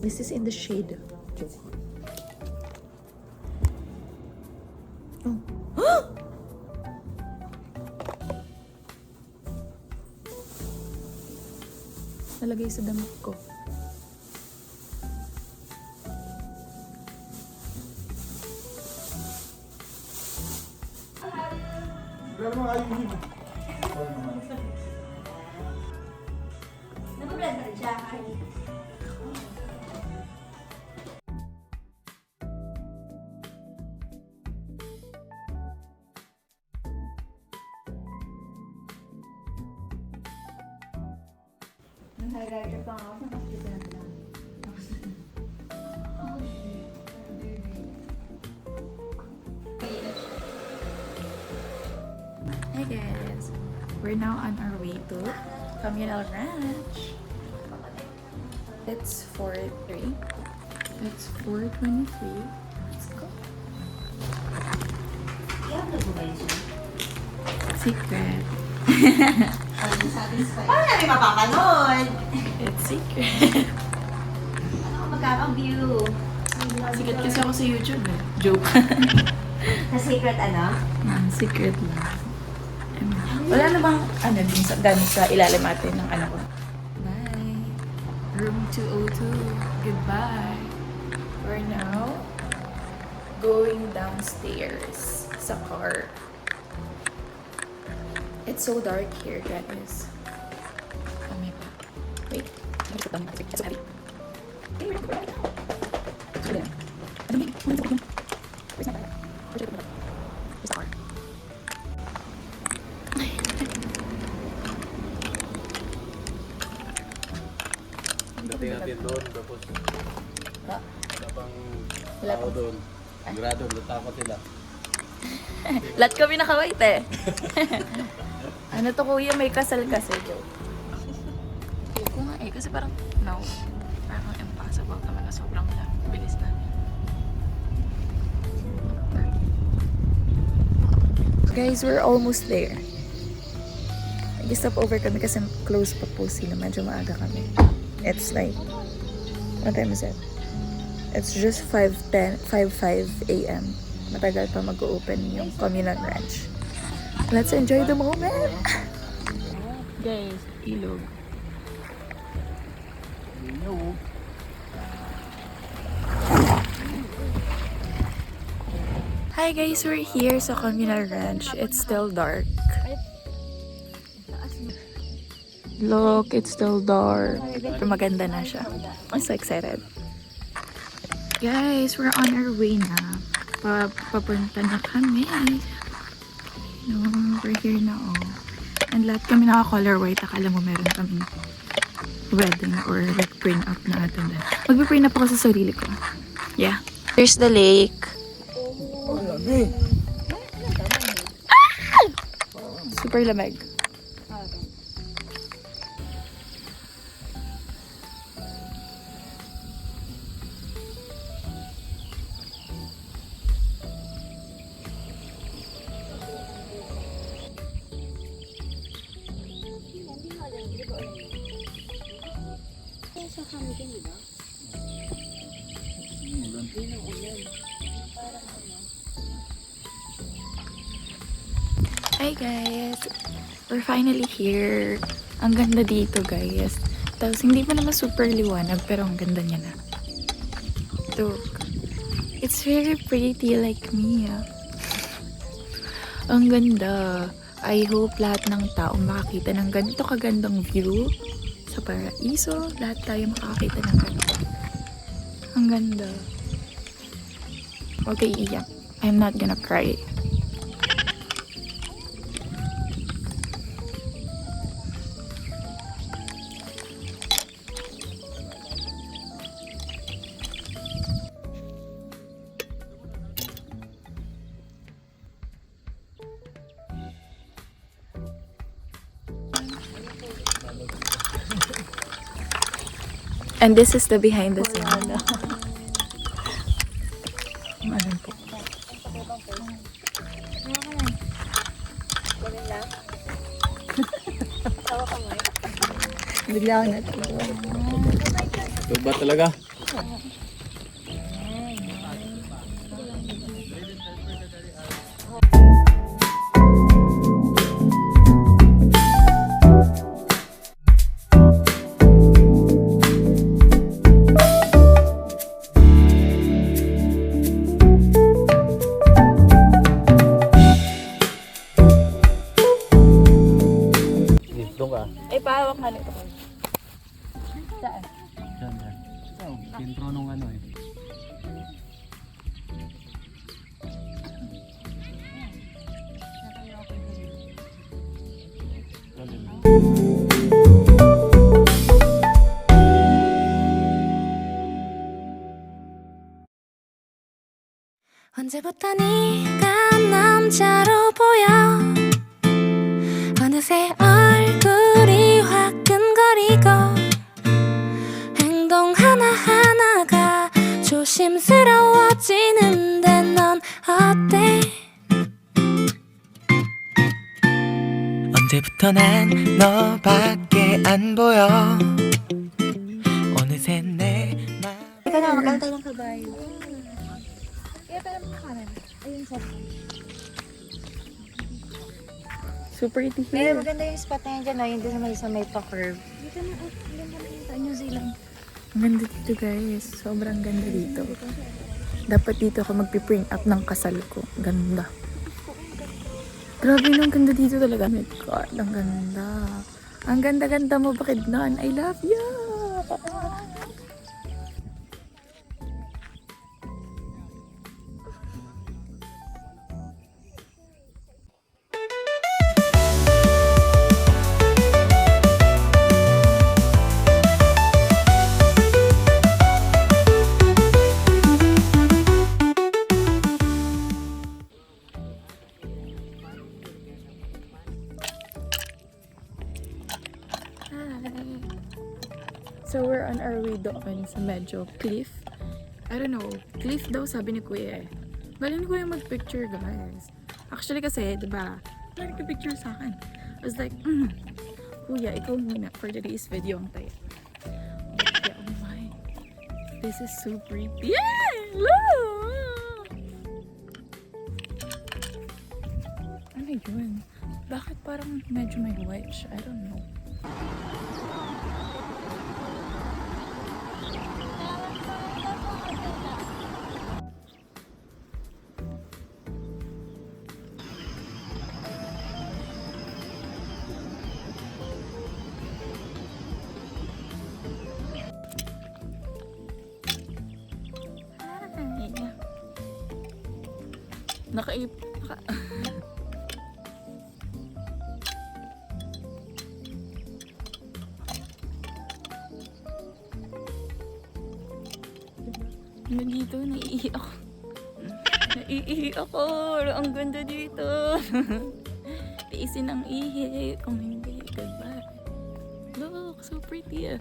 This is in the shade. Joke. Oh. Nalagay sa damit ko. Nag-blend na siya. Nag-highlighter pa ako. Saan kasi sila na? Hey guys, we're now on our way to Communal Ranch. It's 4:03. It's 4:23. Let's go. Iyan na ba yun? Secret. Paano namin mapapanood? It's secret. Ano kung magkaka-view? Sikat kasi ako sa YouTube eh. Joke. Sa secret ano? Secret lang. Wala na bang ano din sa ganun sa ilalim natin ng ano ko? Bye. Room 202. Goodbye. We're now going downstairs sa car. It's so dark here, guys. Oh my god. Wait. It's so heavy. Where's my bag? Where's the car? Dating natin doon, tapos Ah. wala pang Wala tao pang- doon. Sigurado, natakot sila. Lahat kami nakawait eh. Ano to kuya, may kasal kasi, joke. Ko nga eh, kasi parang, no. Parang impossible naman na sobrang bilis na. Guys, we're almost there. Nag-stop over kami kasi close pa po sila. Medyo maaga kami. It's like, what time is it? It's just 5:5 a.m. Matagal pa mag-open yung Communal Ranch. Let's enjoy the moment! Guys, ilog. Hi guys, we're here sa Communal Ranch. It's still dark. Look, it's still dark. Pero maganda na siya. I'm so excited. Guys, we're on our way na. Papunta na kami. No, we're here na oh. And lahat kami naka-color white. Akala mo meron kami wedding or like prenup na atin din. Magpe-prenup ako sa sarili ko. Yeah. Here's the lake. Ah! Super lamig. Hi guys! We're finally here. Ang ganda dito guys. Tapos hindi pa naman super liwanag pero ang ganda niya na. Look. It's very pretty like me. Ang ganda. I hope lahat ng tao makakita ng ganito kagandang view sa paraiso. Lahat tayo makakita ng ganito. Ang ganda. Okay, iiyak. I'm not gonna cry. And this is the behind the scene. Ano po? Ito ba talaga? Nakano ito ko. Saan? Diyan, yan. So, intro nung ano eh. 언제부터 네가 남자로 보여 어느새 얼굴이 화끈거리고 행동 하나하나가 조심스러워지는데 넌 어때? 언제부터 난 너밖에 안 보여 어느새 내 맘. Teka na, magkano tayo ng kabayo? Kaya tayo makanan. Ayun sa super pretty Pero here. maganda yung spot na yun dyan, no? Yung doon sa may pa-curve. Dito na, ganda na New Zealand. Ang ganda dito guys. Sobrang ganda dito. Dapat dito ako magpiprint up ng kasal ko. Ganda. Grabe nung ganda dito talaga. Oh my God, ang ganda. Ang ganda-ganda mo, Bukidnon. I love you! So we're on our way doon sa medyo cliff. I don't know, cliff daw sabi ni Kuya eh. Galing ni Kuya mag-picture guys. Actually kasi, diba, nagpipicture sa akin. I was like, Kuya, ikaw muna for today's video ang tayo. Okay, oh my. This is so pretty. Yeah! Look! Ano yun? Bakit parang medyo may wedge? I don't know. Nakaip. Nandito, naiihi ako. Naiihi ako. Ang ganda dito. Tiisin ang ihi. Kung hindi, goodbye. Look, so pretty.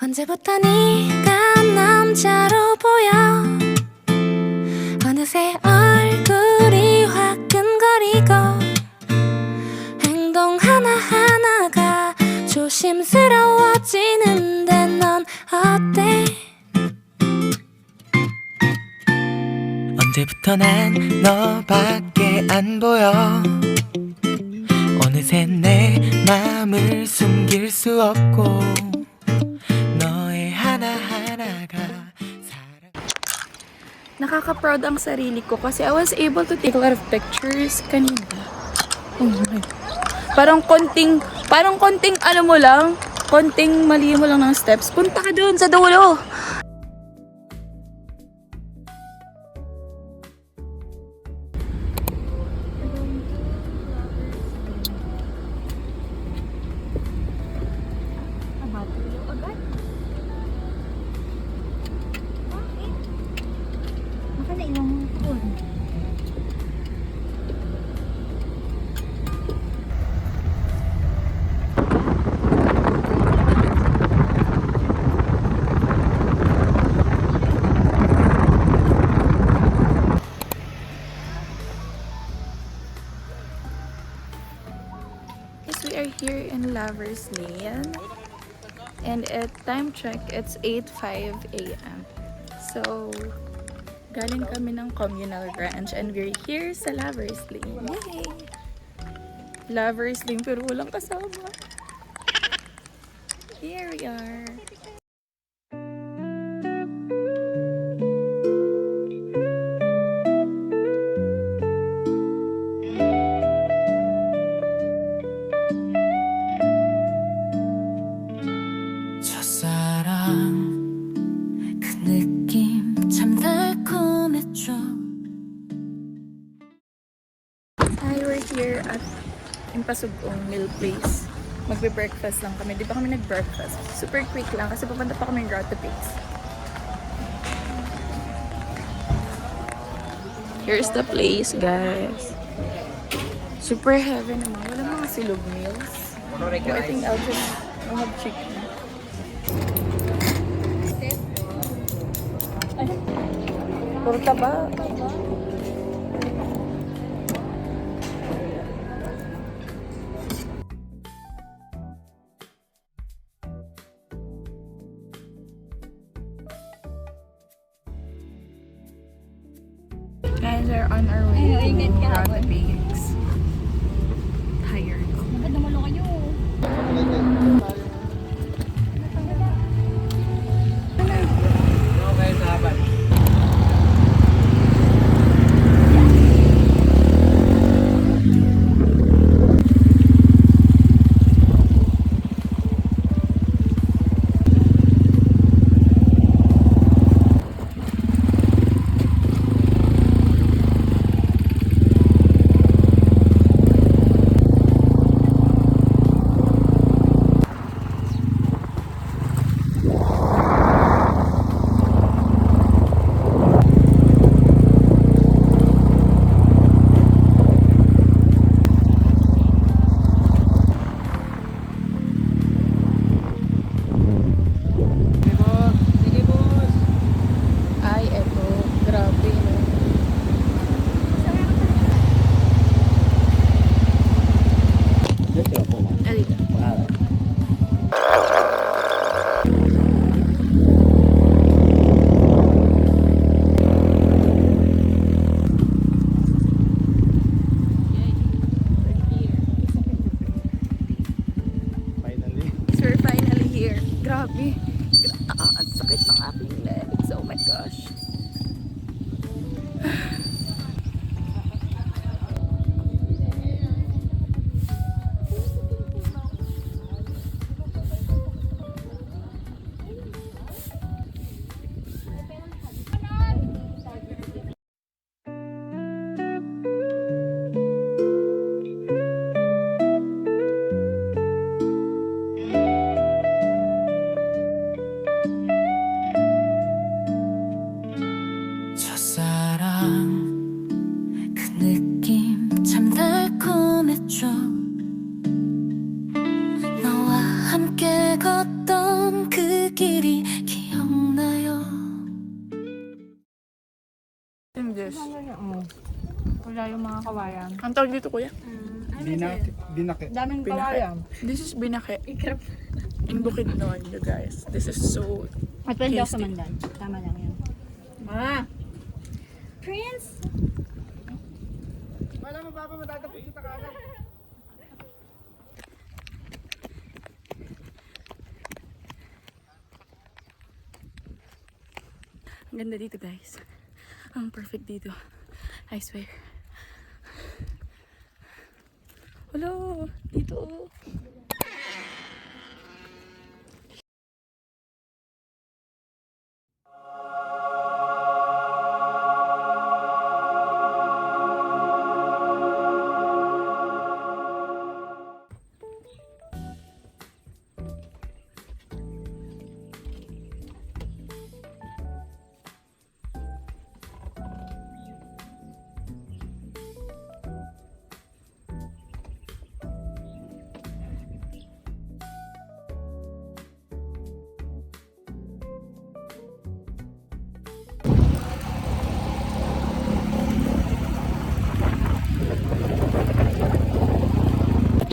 언제부터 네가 남자로 보여 어느새 얼굴이 화끈거리고 행동 하나하나가 조심스러워지는데 넌 어때? 언제부터 난 너밖에 안 보여 어느새 내 맘을 숨길 수 없고 너의 하나하나가 사랑 Nakaka-proud ang sarili ko kasi I was able to take a lot of pictures kanina. Oh my. Parang konting ano mo lang, konting mali mo lang ng steps. Punta ka dun sa dulo. Baka naiwan mo doon. Yes, we are here in Lovers Lane. And at time check, it's 8:05 a.m. So, galing kami ng communal branch and we're here sa Lovers Lane. Yay! Lovers Lane pero walang kasama. Here we are. 그 느낌 참 달콤했죠. Hi, we're here at Impasugong Meal Place. Magbe-breakfast lang kami. Di ba kami nag-breakfast? Super quick lang kasi papunta pa kami ng Grotto Place. Here's the place, guys. Super heavy naman. Wala mga silog meals. I think I'll just have chicken. Torta ba? Guys, we're on our way to Grotto Place. Tired. Bakit namalo kayo? Okay, sahabat. Ay, eto. Grabe, no? Alita. Finally. So we're finally here. Grabe. Ang sakit ng aking legs. Oh my gosh. 첫사랑 그 느낌 참 달콤했죠. 너와 함께 걷던 그 길이 기억나요. In this. Wala yung mga kawayan. Ang tawag dito, kuya? Binake. Daming Binake. kawayan. This is Binake. In Bukidnon, you guys. This is so At pwede ako sa tasty. mandan. Tama lang yan. Ma! Prince! Ang ganda dito, guys. Ang perfect dito. I swear. Hello! Dito. Oh.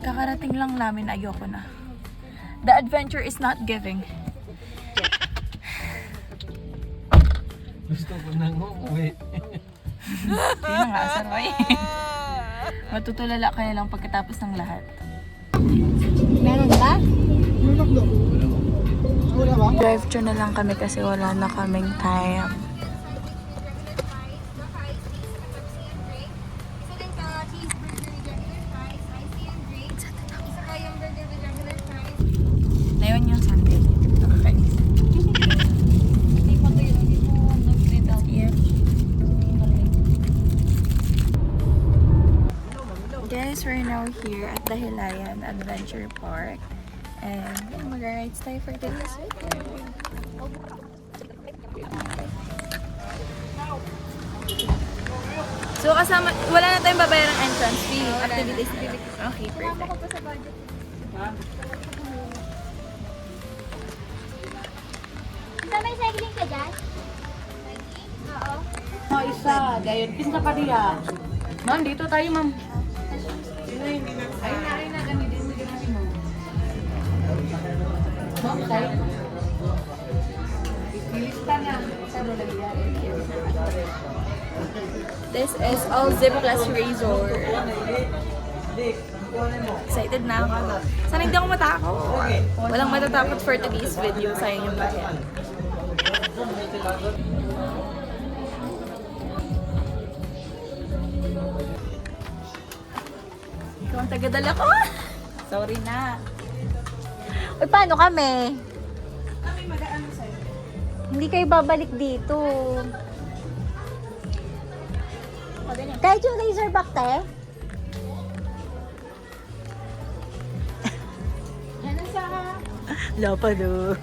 Kakarating lang namin, ayoko na. The adventure is not giving. Gusto ko nang umuwi. Yun na nga, Saroy. Matutulala ka na lang pagkatapos ng lahat. Meron ba? Drive-thru na lang kami kasi wala na kaming time. Ngayon yung Sunday. Nakakainis. Dahilayan Adventure Park. And yun, mag-rides tayo for today's video. So kasama, wala na tayong babayar ng entrance fee. Activities na lang. Okay, perfect. Sa may cycling ka dyan? Oo. Oh, isa. Gayon, pinta pa diya. Ma'am, dito tayo, ma'am. Ay, na, kami din mo ginagawa mo. Ma'am, tayo. Pilista niya. Sabi na This is All Zip Plus Resort. Excited na ako. Sana hindi ako matakot. Walang matatakot for today's video. Sayang yung bayan. Ikaw ang tagadala ko. Sorry na. Uy, paano kami? Hindi kayo babalik dito. Kahit yung Razorback, te? Yan ang sa... Lapado.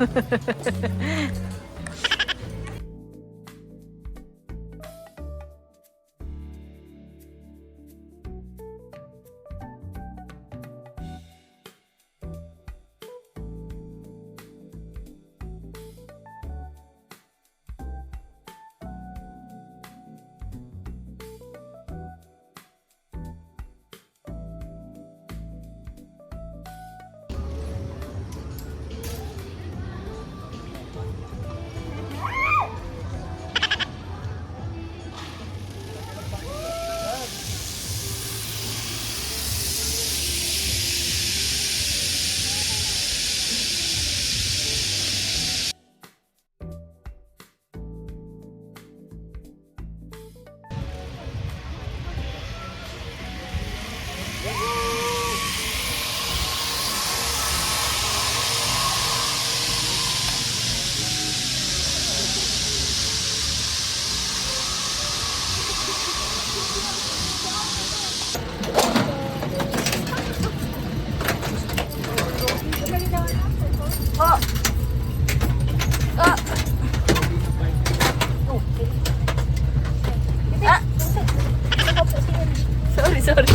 Sorry.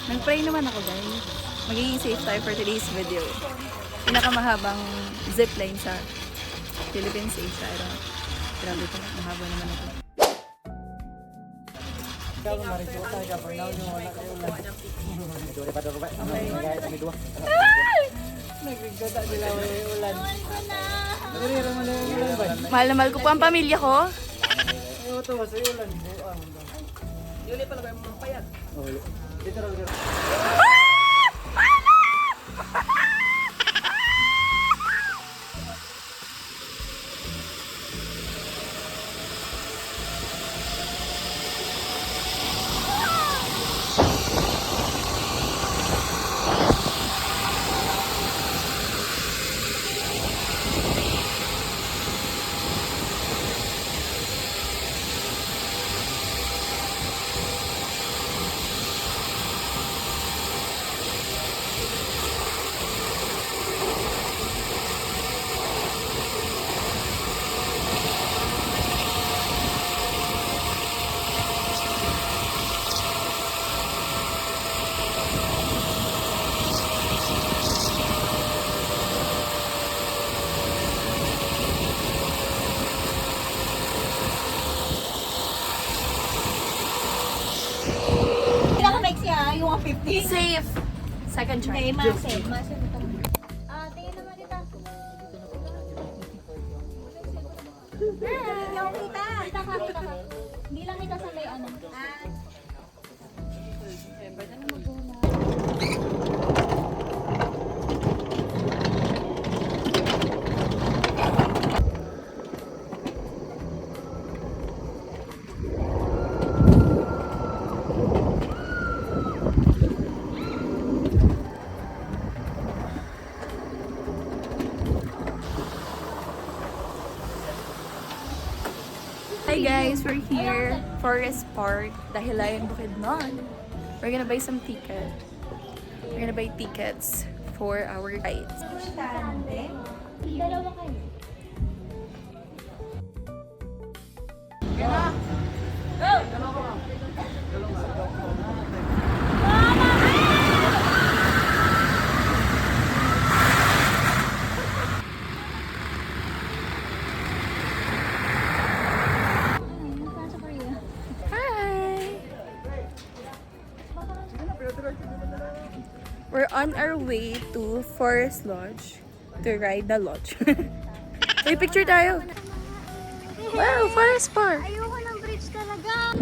Nag-pray naman ako, guys. Magiging safe tayo for today's video. Pinakamahabang zipline sa Philippines, Asia. Grabe ito. Mahaba naman ito. Mahal na mahal ko po ang pamilya ko. Pinaka-maiksi ha, yung 50. Safe. Second try. Okay, massive. Massive ito. Tingin naman dito. Hindi ako kita. Kita ka. Hindi lang kita sa may ano. Hi guys, we're here, Forest Park, Dahilayan Bukidnon. We're gonna buy some ticket. We're gonna buy tickets for our rides. Dalawa kayo. Nasa Korea. Hi! We're on our way to Forest Lodge to ride the lodge. May picture tayo. Wow, Forest Park! Ayoko ng bridge talaga.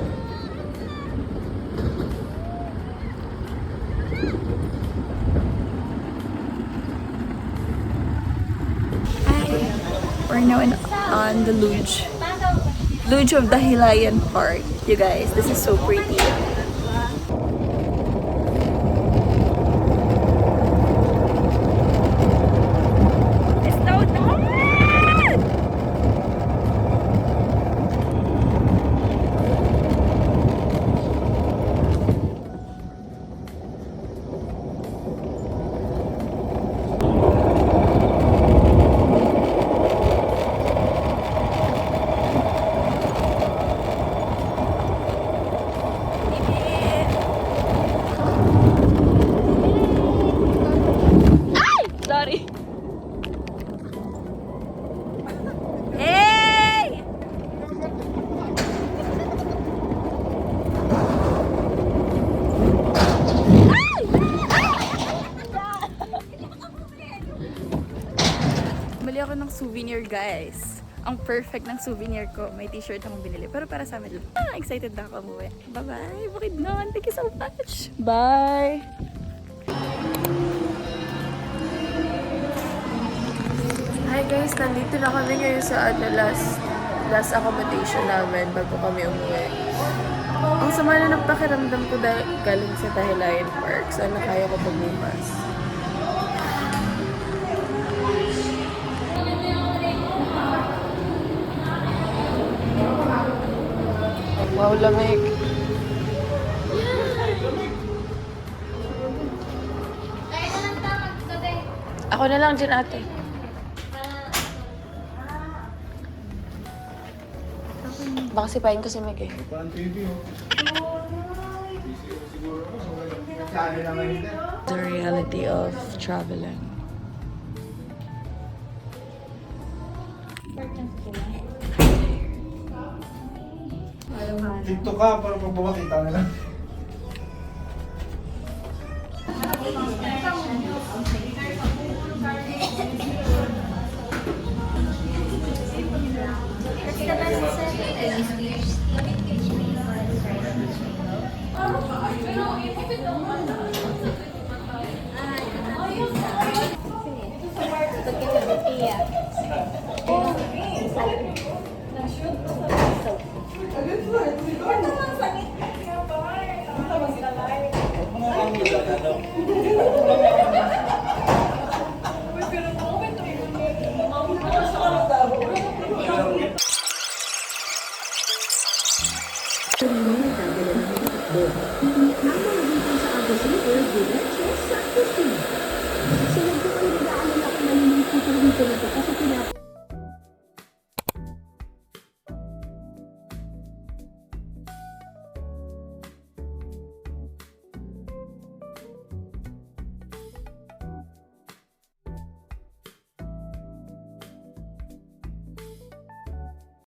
We're now on the Luge. Luge of the Hilayan Park. You guys, this is so pretty. It's so dark! Sorry. Hey! Bili ako ng souvenir, guys. Ang perfect ng souvenir ko. May t-shirt akong binili. Pero para sa amin lang. Excited na ako umuwi. Bye-bye. Bukidnon. Thank you so much. Bye. Hi guys, nandito na kami ngayon sa last accommodation namin bago kami umuwi. Ang sama na ng pakiramdam ko dahil galing sa Dahilayan Park. Sana kaya ko pagbumas. Wow, lamig. Ako na lang dyan, ate. Baka sipain ko si Meg eh. The reality of traveling. TikTok ka para pag bumakita na lang. Sila ko kayo nag-aalala kung nalilito ko dito kasi